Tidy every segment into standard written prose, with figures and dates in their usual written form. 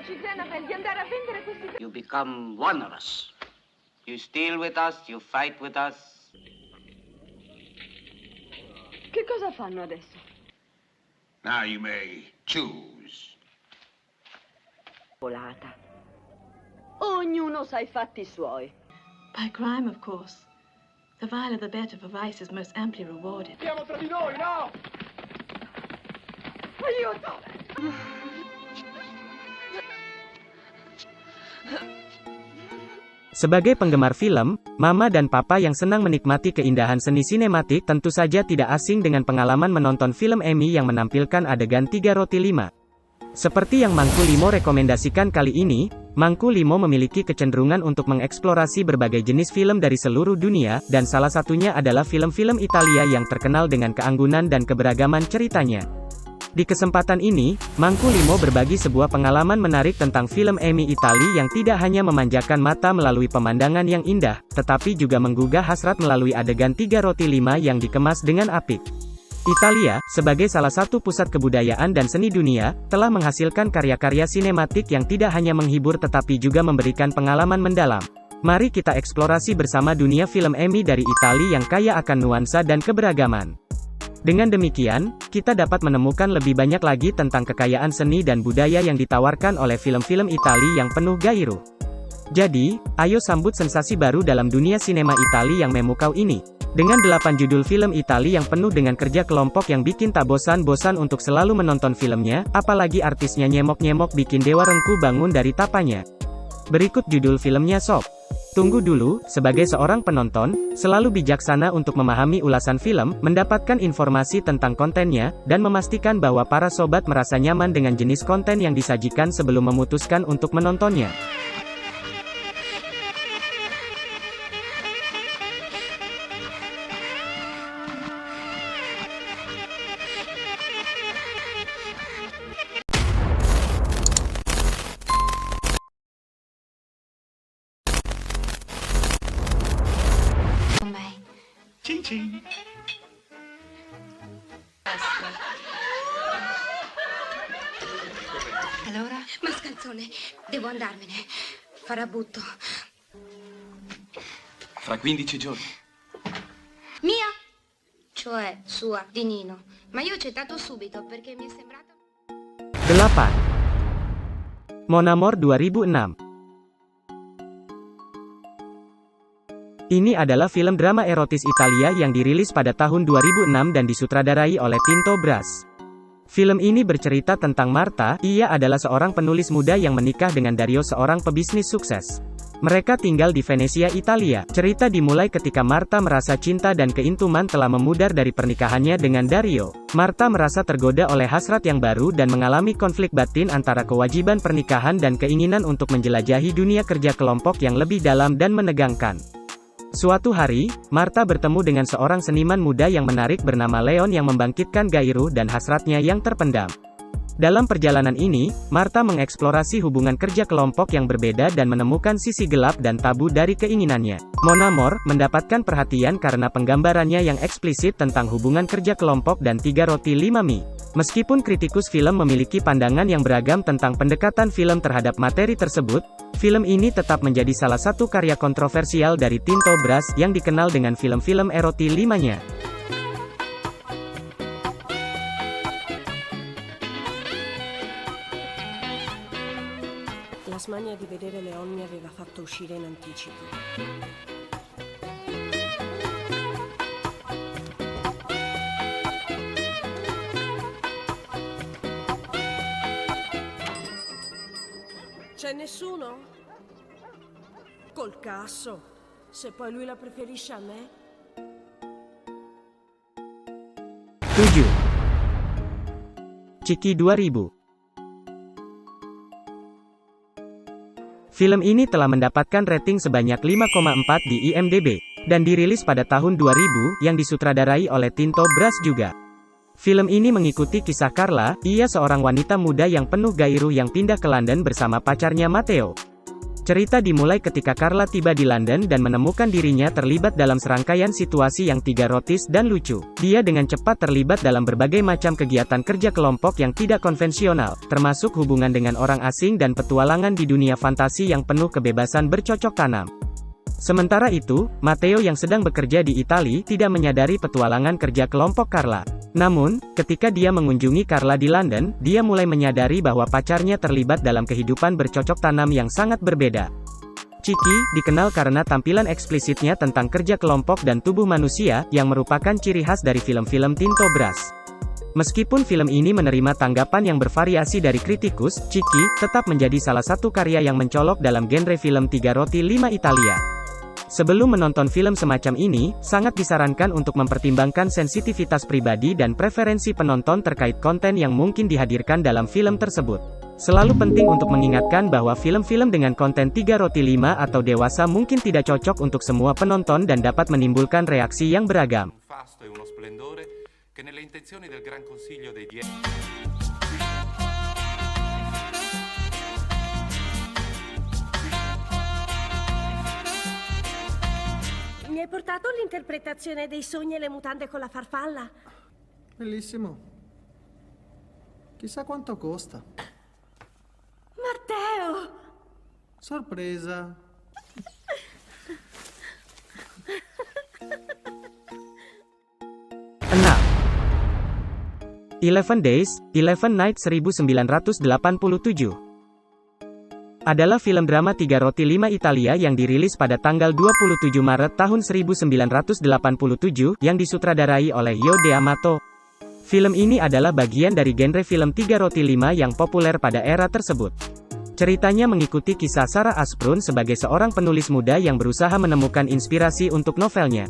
decise Annabelle di andare a vendere questi... You become one of us. You steal with us, you fight with us. Che cosa fanno adesso? Now you may choose. Volata. Ognuno sa i fatti suoi. By crime, of course. The viler the better, for vice is most amply rewarded. Siamo tra di noi, no? Aiuto! Sebagai penggemar film, Mama dan Papa yang senang menikmati keindahan seni sinematik tentu saja tidak asing dengan pengalaman menonton film Emmy yang menampilkan adegan 3 roti 5. Seperti yang Mangku Limo rekomendasikan kali ini, Mangku Limo memiliki kecenderungan untuk mengeksplorasi berbagai jenis film dari seluruh dunia, dan salah satunya adalah film-film Italia yang terkenal dengan keanggunan dan keberagaman ceritanya. Di kesempatan ini, Mangku Limo berbagi sebuah pengalaman menarik tentang film Emmy Italia yang tidak hanya memanjakan mata melalui pemandangan yang indah, tetapi juga menggugah hasrat melalui adegan 3 roti 5 yang dikemas dengan apik. Italia, sebagai salah satu pusat kebudayaan dan seni dunia, telah menghasilkan karya-karya sinematik yang tidak hanya menghibur tetapi juga memberikan pengalaman mendalam. Mari kita eksplorasi bersama dunia film Emmy dari Italia yang kaya akan nuansa dan keberagaman. Dengan demikian, kita dapat menemukan lebih banyak lagi tentang kekayaan seni dan budaya yang ditawarkan oleh film-film Italia yang penuh gairah. Jadi, ayo sambut sensasi baru dalam dunia sinema Italia yang memukau ini. Dengan 8 judul film Italia yang penuh dengan kerja kelompok yang bikin tak bosan-bosan untuk selalu menonton filmnya, apalagi artisnya nyemok-nyemok bikin Dewa Rengku bangun dari tapanya. Berikut judul filmnya sob. Tunggu dulu, sebagai seorang penonton, selalu bijaksana untuk memahami ulasan film, mendapatkan informasi tentang kontennya, dan memastikan bahwa para sobat merasa nyaman dengan jenis konten yang disajikan sebelum memutuskan untuk menontonnya. Cin cin. Allora? Mascalzone, devo andarmene. Farabutto. Fra 15 giorni. Mia? Cioè, sua, di Nino. Ma io ho accettato subito perché mi è sembrato... 8. Mon Amour 2006. Ini adalah film drama erotis Italia yang dirilis pada tahun 2006 dan disutradarai oleh Tinto Brass. Film ini bercerita tentang Marta, ia adalah seorang penulis muda yang menikah dengan Dario, seorang pebisnis sukses. Mereka tinggal di Venesia, Italia. Cerita dimulai ketika Marta merasa cinta dan keintiman telah memudar dari pernikahannya dengan Dario. Marta merasa tergoda oleh hasrat yang baru dan mengalami konflik batin antara kewajiban pernikahan dan keinginan untuk menjelajahi dunia kerja kelompok yang lebih dalam dan menegangkan. Suatu hari, Marta bertemu dengan seorang seniman muda yang menarik bernama Leon yang membangkitkan gairah dan hasratnya yang terpendam. Dalam perjalanan ini, Marta mengeksplorasi hubungan kerja kelompok yang berbeda dan menemukan sisi gelap dan tabu dari keinginannya. Mon Amour mendapatkan perhatian karena penggambarannya yang eksplisit tentang hubungan kerja kelompok dan 3 roti 5 mie. Meskipun kritikus film memiliki pandangan yang beragam tentang pendekatan film terhadap materi tersebut, film ini tetap menjadi salah satu karya kontroversial dari Tinto Brass yang dikenal dengan film-film eroti 5-nya. La smania di vedere Leon mi aveva fatto uscire in anticipo. C'è nessuno? Col cazzo. Se poi lui la preferisce a me. 7. Ciki 2000. Film ini telah mendapatkan rating sebanyak 5,4 di IMDb, dan dirilis pada tahun 2000, yang disutradarai oleh Tinto Brass juga. Film ini mengikuti kisah Carla, ia seorang wanita muda yang penuh gairah yang pindah ke London bersama pacarnya Matteo. Cerita dimulai ketika Carla tiba di London dan menemukan dirinya terlibat dalam serangkaian situasi yang tiga-rotis dan lucu. Dia dengan cepat terlibat dalam berbagai macam kegiatan kerja kelompok yang tidak konvensional, termasuk hubungan dengan orang asing dan petualangan di dunia fantasi yang penuh kebebasan bercocok tanam. Sementara itu, Matteo yang sedang bekerja di Italia tidak menyadari petualangan kerja kelompok Carla. Namun, ketika dia mengunjungi Carla di London, dia mulai menyadari bahwa pacarnya terlibat dalam kehidupan bercocok tanam yang sangat berbeda. Chicky dikenal karena tampilan eksplisitnya tentang kerja kelompok dan tubuh manusia, yang merupakan ciri khas dari film-film Tinto Brass. Meskipun film ini menerima tanggapan yang bervariasi dari kritikus, Chicky tetap menjadi salah satu karya yang mencolok dalam genre film 3 Roti 5 Italia. Sebelum menonton film semacam ini, sangat disarankan untuk mempertimbangkan sensitivitas pribadi dan preferensi penonton terkait konten yang mungkin dihadirkan dalam film tersebut. Selalu penting untuk mengingatkan bahwa film-film dengan konten 3 Roti 5 atau dewasa mungkin tidak cocok untuk semua penonton dan dapat menimbulkan reaksi yang beragam. Mi hai portato l'interpretazione dei sogni e le mutande con la farfalla? Bellissimo. Chissà quanto costa. Matteo! Sorpresa. Enam. 11 Days, 11 Nights 1987 adalah film drama 3 Roti 5 Italia yang dirilis pada tanggal 27 Maret tahun 1987, yang disutradarai oleh Io De Amato. Film ini adalah bagian dari genre film 3 Roti 5 yang populer pada era tersebut. Ceritanya mengikuti kisah Sarah Asprun sebagai seorang penulis muda yang berusaha menemukan inspirasi untuk novelnya.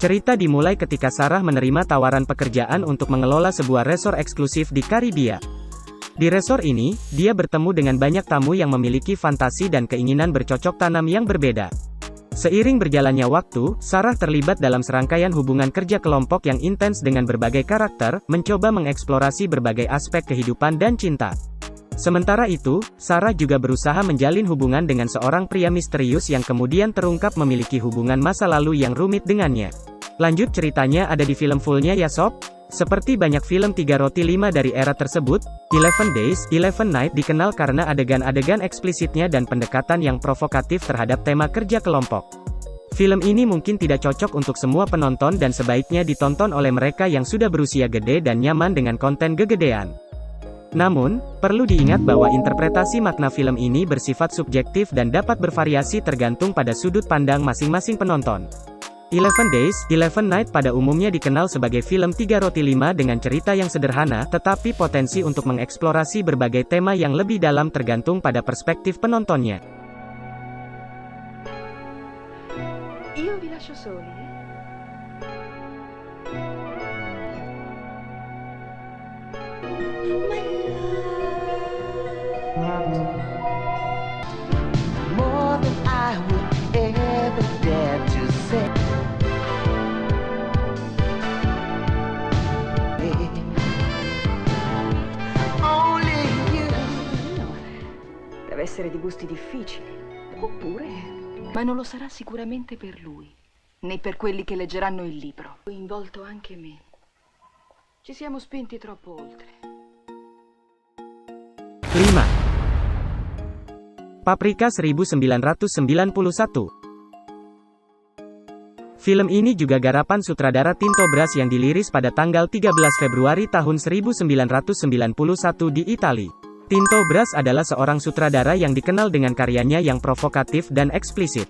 Cerita dimulai ketika Sarah menerima tawaran pekerjaan untuk mengelola sebuah resor eksklusif di Karibia. Di resor ini, dia bertemu dengan banyak tamu yang memiliki fantasi dan keinginan bercocok tanam yang berbeda. Seiring berjalannya waktu, Sarah terlibat dalam serangkaian hubungan kerja kelompok yang intens dengan berbagai karakter, mencoba mengeksplorasi berbagai aspek kehidupan dan cinta. Sementara itu, Sarah juga berusaha menjalin hubungan dengan seorang pria misterius yang kemudian terungkap memiliki hubungan masa lalu yang rumit dengannya. Lanjut ceritanya ada di film fullnya ya sob? Seperti banyak film 3 Roti 5 dari era tersebut, 11 Days, 11 Nights dikenal karena adegan-adegan eksplisitnya dan pendekatan yang provokatif terhadap tema kerja kelompok. Film ini mungkin tidak cocok untuk semua penonton dan sebaiknya ditonton oleh mereka yang sudah berusia gede dan nyaman dengan konten gegedean. Namun, perlu diingat bahwa interpretasi makna film ini bersifat subjektif dan dapat bervariasi tergantung pada sudut pandang masing-masing penonton. 11 Days, 11 Nights pada umumnya dikenal sebagai film 3 Roti 5 dengan cerita yang sederhana, tetapi potensi untuk mengeksplorasi berbagai tema yang lebih dalam tergantung pada perspektif penontonnya. Io vi lascio soli, More than I would ever dare to say. Deve essere di gusti difficili. Oppure... Ma non lo sarà sicuramente per lui, né per quelli che leggeranno il libro. Ho coinvolto anche me. Ci siamo spinti troppo oltre. 5. Paprika 1991. Film ini juga garapan sutradara Tinto Brass yang diliris pada tanggal 13 Februari tahun 1991 di Italia. Tinto Brass adalah seorang sutradara yang dikenal dengan karyanya yang provokatif dan eksplisit.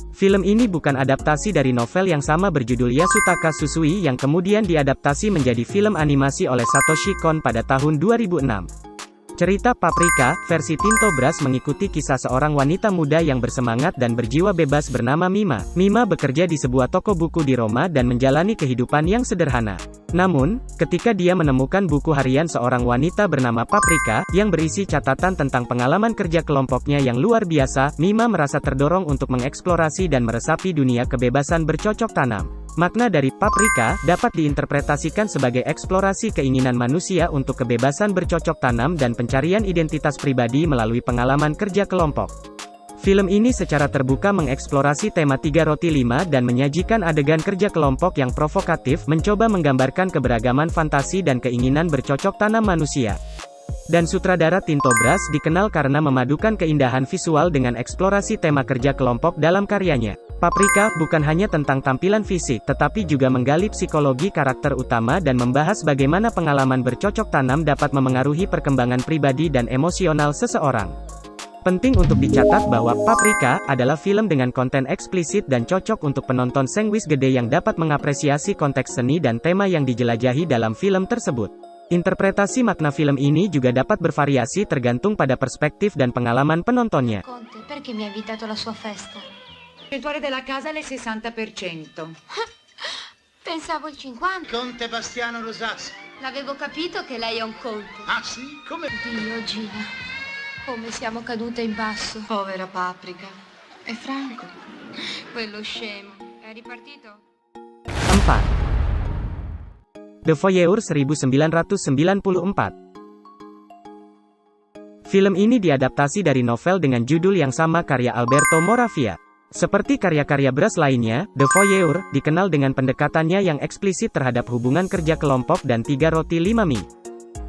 Film ini bukan adaptasi dari novel yang sama berjudul Yasutaka Susui yang kemudian diadaptasi menjadi film animasi oleh Satoshi Kon pada tahun 2006. Cerita Paprika, versi Tinto Brass mengikuti kisah seorang wanita muda yang bersemangat dan berjiwa bebas bernama Mima. Mima bekerja di sebuah toko buku di Roma dan menjalani kehidupan yang sederhana. Namun, ketika dia menemukan buku harian seorang wanita bernama Paprika, yang berisi catatan tentang pengalaman kerja kelompoknya yang luar biasa, Mima merasa terdorong untuk mengeksplorasi dan meresapi dunia kebebasan bercocok tanam. Makna dari Paprika dapat diinterpretasikan sebagai eksplorasi keinginan manusia untuk kebebasan bercocok tanam dan pencarian identitas pribadi melalui pengalaman kerja kelompok. Film ini secara terbuka mengeksplorasi tema 3 roti 5 dan menyajikan adegan kerja kelompok yang provokatif, mencoba menggambarkan keberagaman fantasi dan keinginan bercocok tanam manusia. Dan sutradara Tinto Brass dikenal karena memadukan keindahan visual dengan eksplorasi tema kerja kelompok dalam karyanya. Paprika bukan hanya tentang tampilan fisik, tetapi juga menggali psikologi karakter utama dan membahas bagaimana pengalaman bercocok tanam dapat memengaruhi perkembangan pribadi dan emosional seseorang. Penting untuk dicatat bahwa Paprika adalah film dengan konten eksplisit dan cocok untuk penonton sengwis gede yang dapat mengapresiasi konteks seni dan tema yang dijelajahi dalam film tersebut. Interpretasi makna film ini juga dapat bervariasi tergantung pada perspektif dan pengalaman penontonnya. Conte, perché mi ha invitato alla sua festa? Percentuale della casa è il 60%. Pensavo il 50%. Conte Bastiano Rosasco. L'avevo capito che lei è un conte. Ah sì? Come? Dio, Gina. Come siamo cadute in basso. Povera Paprika. E Franco? Quello scemo. È ripartito? 4. The Voyeur 1994. Film ini diadaptasi dari novel dengan judul yang sama karya Alberto Moravia. Seperti karya-karya Brass lainnya, The Voyeur dikenal dengan pendekatannya yang eksplisit terhadap hubungan kerja kelompok dan 3 roti 5 mie.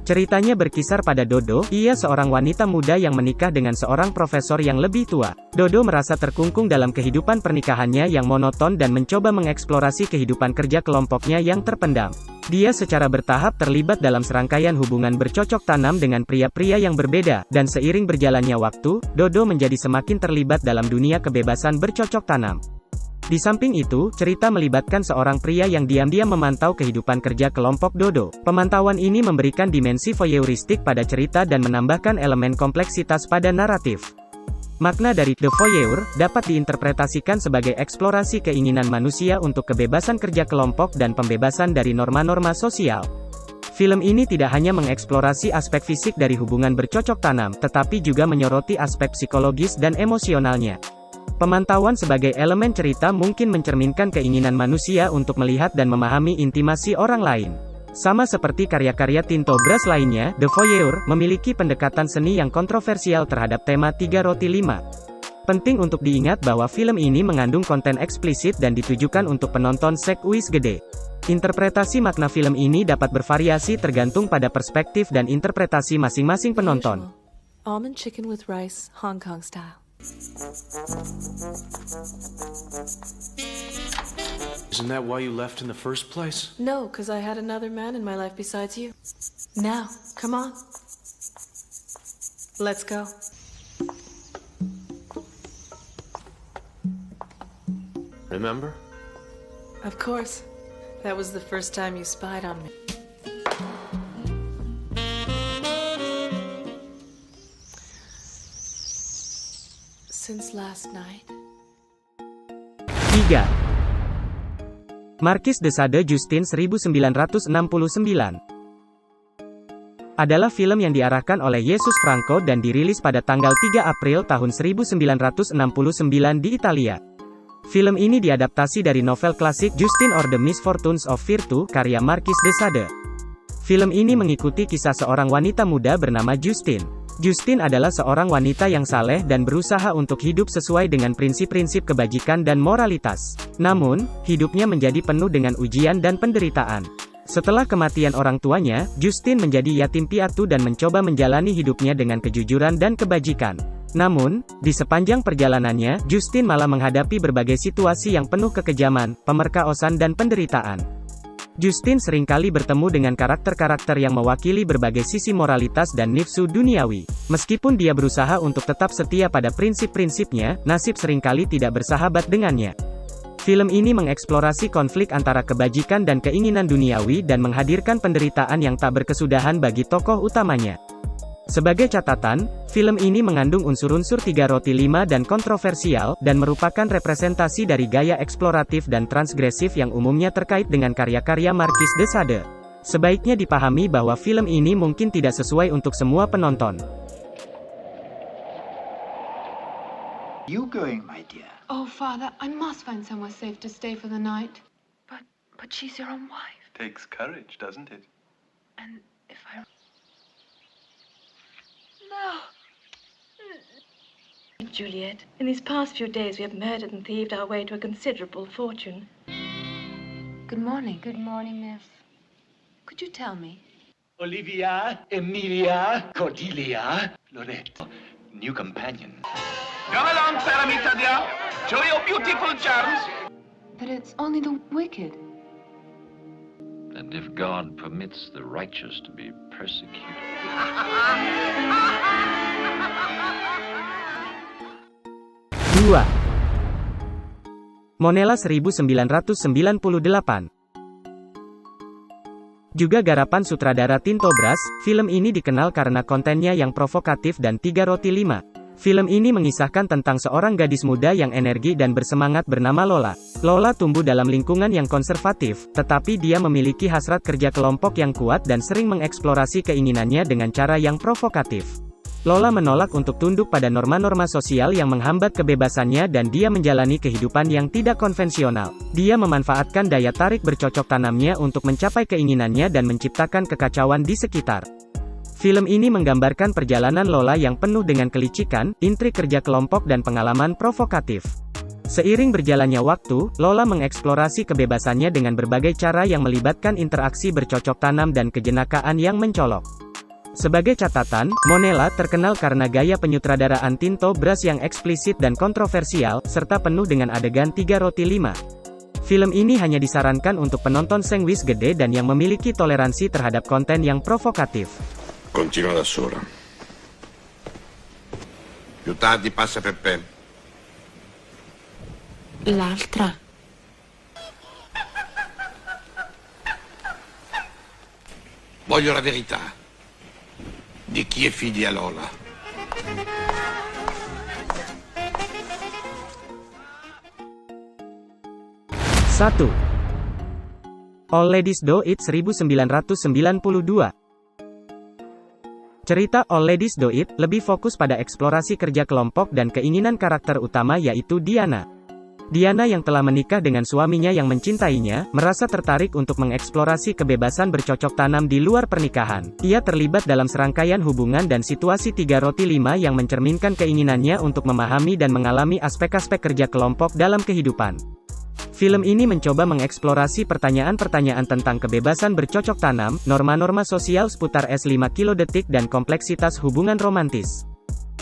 Ceritanya berkisar pada Dodo, ia seorang wanita muda yang menikah dengan seorang profesor yang lebih tua. Dodo merasa terkungkung dalam kehidupan pernikahannya yang monoton dan mencoba mengeksplorasi kehidupan kerja kelompoknya yang terpendam. Dia secara bertahap terlibat dalam serangkaian hubungan bercocok tanam dengan pria-pria yang berbeda, dan seiring berjalannya waktu, Dodo menjadi semakin terlibat dalam dunia kebebasan bercocok tanam. Di samping itu, cerita melibatkan seorang pria yang diam-diam memantau kehidupan kerja kelompok Dodo. Pemantauan ini memberikan dimensi voyeuristik pada cerita dan menambahkan elemen kompleksitas pada naratif. Makna dari The Voyeur dapat diinterpretasikan sebagai eksplorasi keinginan manusia untuk kebebasan kerja kelompok dan pembebasan dari norma-norma sosial. Film ini tidak hanya mengeksplorasi aspek fisik dari hubungan bercocok tanam, tetapi juga menyoroti aspek psikologis dan emosionalnya. Pemantauan sebagai elemen cerita mungkin mencerminkan keinginan manusia untuk melihat dan memahami intimasi orang lain. Sama seperti karya-karya Tinto Brass lainnya, The Voyeur memiliki pendekatan seni yang kontroversial terhadap tema 3 roti 5. Penting untuk diingat bahwa film ini mengandung konten eksplisit dan ditujukan untuk penonton sengwis gede. Interpretasi makna film ini dapat bervariasi tergantung pada perspektif dan interpretasi masing-masing penonton. Almond chicken with rice, Hong Kong style. Isn't that why you left in the first place? No, because I had another man in my life besides you. Now, come on. Let's go. Remember? Of course. That was the first time you spied on me. Since last night. 3. Marquis de Sade Justin 1969 adalah film yang diarahkan oleh Jesus Franco dan dirilis pada tanggal 3 April tahun 1969 di Italia. Film ini diadaptasi dari novel klasik Justin or the Misfortunes of Virtue, karya Marquis de Sade. Film ini mengikuti kisah seorang wanita muda bernama Justine. Justine adalah seorang wanita yang saleh dan berusaha untuk hidup sesuai dengan prinsip-prinsip kebajikan dan moralitas. Namun, hidupnya menjadi penuh dengan ujian dan penderitaan. Setelah kematian orang tuanya, Justine menjadi yatim piatu dan mencoba menjalani hidupnya dengan kejujuran dan kebajikan. Namun, di sepanjang perjalanannya, Justine malah menghadapi berbagai situasi yang penuh kekejaman, pemerkaosan dan penderitaan. Justine seringkali bertemu dengan karakter-karakter yang mewakili berbagai sisi moralitas dan nafsu duniawi. Meskipun dia berusaha untuk tetap setia pada prinsip-prinsipnya, nasib seringkali tidak bersahabat dengannya. Film ini mengeksplorasi konflik antara kebajikan dan keinginan duniawi dan menghadirkan penderitaan yang tak berkesudahan bagi tokoh utamanya. Sebagai catatan, film ini mengandung unsur-unsur 3 roti 5 dan kontroversial, dan merupakan representasi dari gaya eksploratif dan transgresif yang umumnya terkait dengan karya-karya Marquis de Sade. Sebaiknya dipahami bahwa film ini mungkin tidak sesuai untuk semua penonton. You going, my dear? Oh, Father, I must find somewhere safe to stay for the night. But she's your own wife. Takes courage, doesn't it? And if I... No! Juliet. In these past few days, we have murdered and thieved our way to a considerable fortune. Good morning. Good morning, miss. Could you tell me? Olivia, Emilia, Cordelia, Loretto. New companion. Come along, Paramitadia. Show your beautiful charms. But it's only the wicked. And if God permits the righteous to be persecuted. Dua. Monella 1998. Juga garapan sutradara Tinto Brass, film ini dikenal karena kontennya yang provokatif dan 3 roti 5. Film ini mengisahkan tentang seorang gadis muda yang energi dan bersemangat bernama Lola. Lola tumbuh dalam lingkungan yang konservatif, tetapi dia memiliki hasrat kerja kelompok yang kuat dan sering mengeksplorasi keinginannya dengan cara yang provokatif. Lola menolak untuk tunduk pada norma-norma sosial yang menghambat kebebasannya dan dia menjalani kehidupan yang tidak konvensional. Dia memanfaatkan daya tarik bercocok tanamnya untuk mencapai keinginannya dan menciptakan kekacauan di sekitar. Film ini menggambarkan perjalanan Lola yang penuh dengan kelicikan, intrik kerja kelompok dan pengalaman provokatif. Seiring berjalannya waktu, Lola mengeksplorasi kebebasannya dengan berbagai cara yang melibatkan interaksi bercocok tanam dan kejenakaan yang mencolok. Sebagai catatan, Monella terkenal karena gaya penyutradaraan Tinto Brass yang eksplisit dan kontroversial, serta penuh dengan adegan 3 roti 5. Film ini hanya disarankan untuk penonton sengwis gede dan yang memiliki toleransi terhadap konten yang provokatif. Continua da sola. Più tardi passa Peppe. L'altra. Voglio la verità. Di chi è figlia Lola? Satu. All Ladies Do It 1992. Cerita All Ladies Do It lebih fokus pada eksplorasi kerja kelompok dan keinginan karakter utama yaitu Diana. Diana yang telah menikah dengan suaminya yang mencintainya, merasa tertarik untuk mengeksplorasi kebebasan bercocok tanam di luar pernikahan. Ia terlibat dalam serangkaian hubungan dan situasi 3 roti 5 yang mencerminkan keinginannya untuk memahami dan mengalami aspek-aspek kerja kelompok dalam kehidupan. Film ini mencoba mengeksplorasi pertanyaan-pertanyaan tentang kebebasan bercocok tanam, norma-norma sosial seputar S5 kilodetik dan kompleksitas hubungan romantis.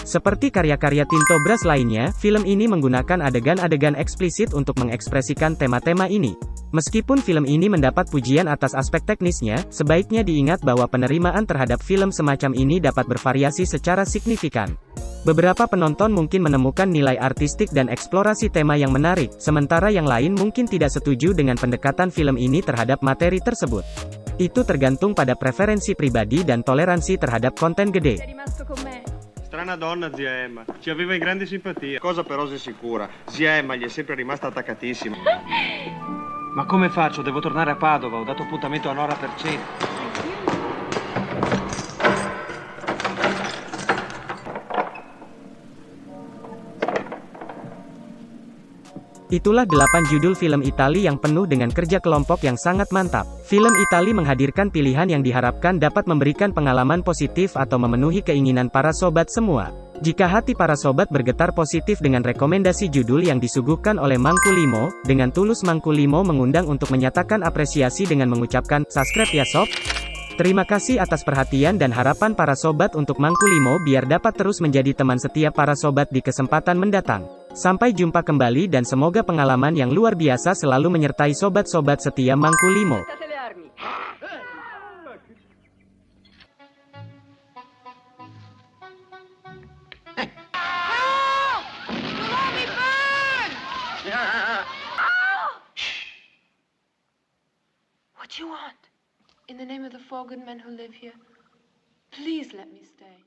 Seperti karya-karya Tinto Brass lainnya, film ini menggunakan adegan-adegan eksplisit untuk mengekspresikan tema-tema ini. Meskipun film ini mendapat pujian atas aspek teknisnya, sebaiknya diingat bahwa penerimaan terhadap film semacam ini dapat bervariasi secara signifikan. Beberapa penonton mungkin menemukan nilai artistik dan eksplorasi tema yang menarik, sementara yang lain mungkin tidak setuju dengan pendekatan film ini terhadap materi tersebut. Itu tergantung pada preferensi pribadi dan toleransi terhadap konten gede. Strana donna, zia Emma. Ci aveva in grande simpatia. Cosa però sei sicura? Zia Emma gli è sempre rimasta attaccatissima. Ma come faccio? Devo tornare a Padova. Ho dato appuntamento a Nora per cena. Itulah 8 judul film Italia yang penuh dengan kerja kelompok yang sangat mantap. Film Italia menghadirkan pilihan yang diharapkan dapat memberikan pengalaman positif atau memenuhi keinginan para sobat semua. Jika hati para sobat bergetar positif dengan rekomendasi judul yang disuguhkan oleh Mangku Limo, dengan tulus Mangku Limo mengundang untuk menyatakan apresiasi dengan mengucapkan, subscribe ya sob. Terima kasih atas perhatian dan harapan para sobat untuk Mangku Limo biar dapat terus menjadi teman setia para sobat di kesempatan mendatang. Sampai jumpa kembali dan semoga pengalaman yang luar biasa selalu menyertai sobat-sobat setia Mangku Limo. What do you want? In the name of the 4 good men who live here, please let me stay.